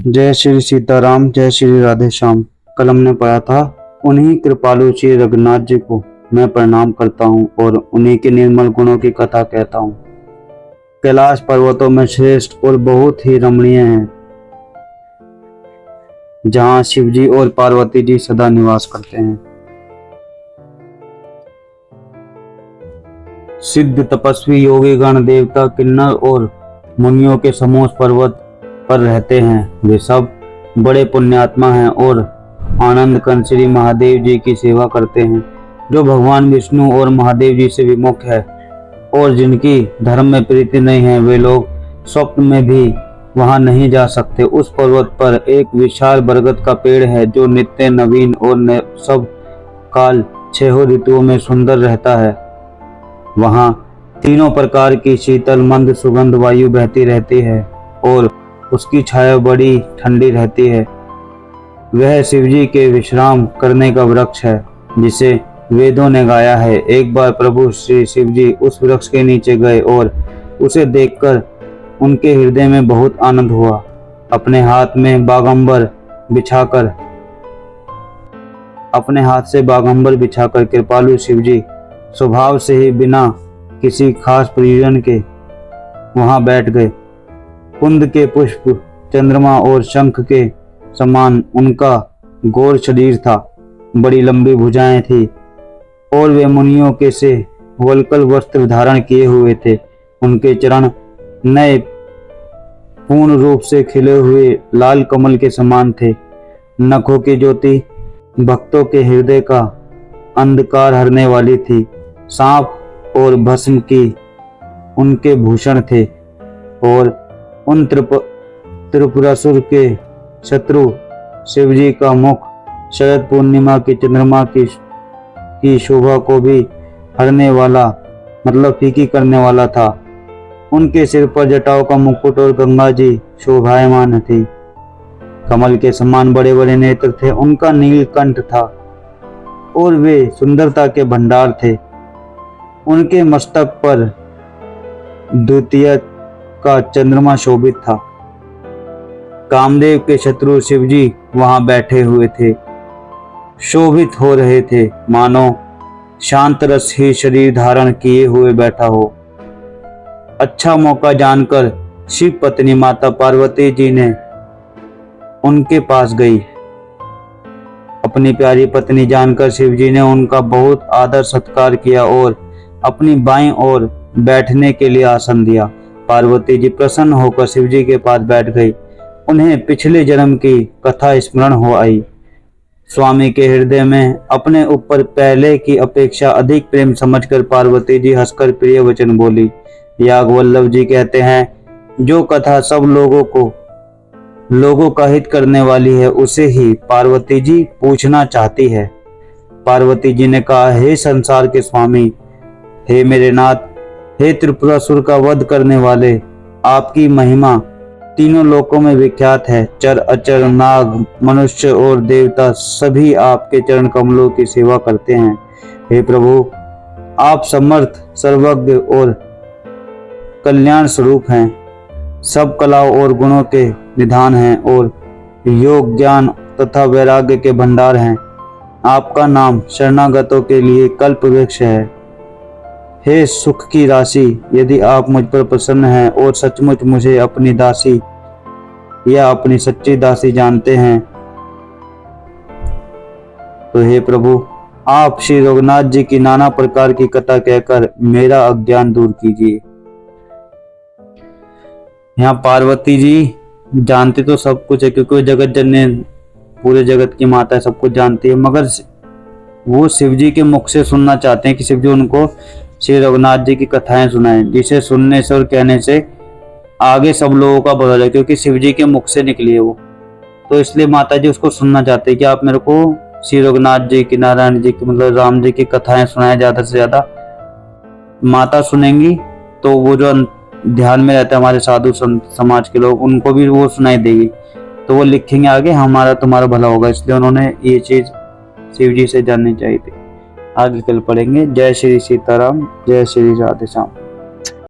जय श्री सीताराम, जय श्री राधे श्याम। कल हमने पढ़ा था, उन्हीं कृपालु श्री रघुनाथ जी को मैं प्रणाम करता हूँ और उन्हीं के निर्मल गुणों की कथा कहता हूँ। कैलाश पर्वतों में श्रेष्ठ और बहुत ही रमणीय है, जहाँ शिव जी और पार्वती जी सदा निवास करते हैं। सिद्ध तपस्वी योगी गण, देवता, किन्नर और मुनियों के समूह पर्वत पर रहते हैं। वे सब बड़े पुण्यात्मा हैं और आनंद कंद श्री महादेव जी की सेवा करते हैं, जो भगवान विष्णु और महादेव जी से विमुख है और जिनकी धर्म में प्रीति नहीं है, वे लोग स्वप्न में भी वहां नहीं जा सकते। उस पर्वत पर एक विशाल बरगद का पेड़ है, जो नित्य नवीन और सब काल 6 ऋतुओं में सुंदर रहता है। वहां तीनों प्रकार की शीतल मंद सुगंध वायु बहती रहती है और उसकी छाया बड़ी ठंडी रहती है। वह शिवजी के विश्राम करने का वृक्ष है, जिसे वेदों ने गाया है। एक बार प्रभु श्री शिवजी उस वृक्ष के नीचे गए और उसे देखकर उनके हृदय में बहुत आनंद हुआ। अपने हाथ से बागंबर बिछाकर कृपालु शिवजी स्वभाव से ही बिना किसी खास प्रयोजन के वहां बैठ गए। कुंद के पुष्प, चंद्रमा और शंख के समान उनका गौर शरीर था। बड़ी लंबी भुजाएं थी और वे मुनियों के से वल्कल वस्त्र धारण किए हुए थे। उनके चरण नए पूर्ण रूप से खिले हुए लाल कमल के समान थे। नखों की ज्योति भक्तों के हृदय का अंधकार हरने वाली थी। सांप और भस्म की उनके भूषण थे और उन त्रिपुरासुर के शत्रु शिवजी का मुख शरद पूर्णिमा की चंद्रमा की शोभा को भी हरने वाला, मतलब फीकी करने वाला था। उनके सिर पर जटाओं का मुकुट और गंगा जी शोभायमान थी। कमल के समान बड़े बड़े नेत्र थे। उनका नीलकंठ था और वे सुंदरता के भंडार थे। उनके मस्तक पर द्वितीय का चंद्रमा शोभित था। कामदेव के शत्रु शिवजी वहां बैठे हुए थे, शोभित हो रहे थे, मानो शांत रस ही शरीर धारण किए हुए बैठा हो। अच्छा मौका जानकर शिव पत्नी माता पार्वती जी ने उनके पास गई। अपनी प्यारी पत्नी जानकर शिवजी ने उनका बहुत आदर सत्कार किया और अपनी बाईं ओर बैठने के लिए आसन दिया। पार्वती जी प्रसन्न होकर शिवजी के पास बैठ गई। उन्हें पिछले जन्म की कथा स्मरण हो आई। स्वामी के हृदय में अपने ऊपर पहले की अपेक्षा अधिक प्रेम समझकर पार्वती जी हंसकर प्रिय वचन बोली। याज्ञवल्क्य जी कहते हैं, जो कथा सब लोगों का हित करने वाली है, उसे ही पार्वती जी पूछना चाहती है। पार्वती जी ने कहा, हे संसार के स्वामी, हे मेरे नाथ, हे त्रिपुरासुर का वध करने वाले, आपकी महिमा तीनों लोकों में विख्यात है। चर अचर, नाग, मनुष्य और देवता सभी आपके चरण कमलों की सेवा करते हैं। हे प्रभु, आप समर्थ, सर्वज्ञ और कल्याण स्वरूप हैं। सब कलाओं और गुणों के निधान हैं और योग, ज्ञान तथा वैराग्य के भंडार हैं। आपका नाम शरणागतों के लिए कल्प वृक्ष है। हे सुख की राशि, यदि आप मुझ पर प्रसन्न हैं और सचमुच मुझे अपनी दासी या अपनी सच्ची दासी जानते हैं, तो हे प्रभु, आप श्री रघुनाथ जी की नाना प्रकार की कथा कहकर मेरा अज्ञान दूर कीजिए। यहाँ पार्वती जी जानती तो सब कुछ है, क्योंकि वो जगत जननी, पूरे जगत की माता है, सब कुछ जानती है, मगर वो शिवजी के मुख से सुनना चाहते हैं कि शिवजी उनको श्री रघुनाथ जी की कथाएं सुनाएं, जिसे सुनने से और कहने से आगे सब लोगों का भला है, क्योंकि शिवजी के मुख से निकली है वो। तो इसलिए माता जी उसको सुनना चाहते हैं कि आप मेरे को श्री रघुनाथ जी की, नारायण जी की, मतलब राम जी की कथाएं सुनाएं ज्यादा से ज्यादा। माता सुनेंगी तो वो जो ध्यान में रहते हैं हमारे साधु समाज के लोग, उनको भी वो सुनाई देगी, तो वो लिखेंगे आगे, हमारा तुम्हारा भला होगा। इसलिए उन्होंने ये चीज शिवजी से जाननी चाहिए थी। आगे कल पढ़ेंगे। जय श्री सीताराम, जय श्री राधे श्याम।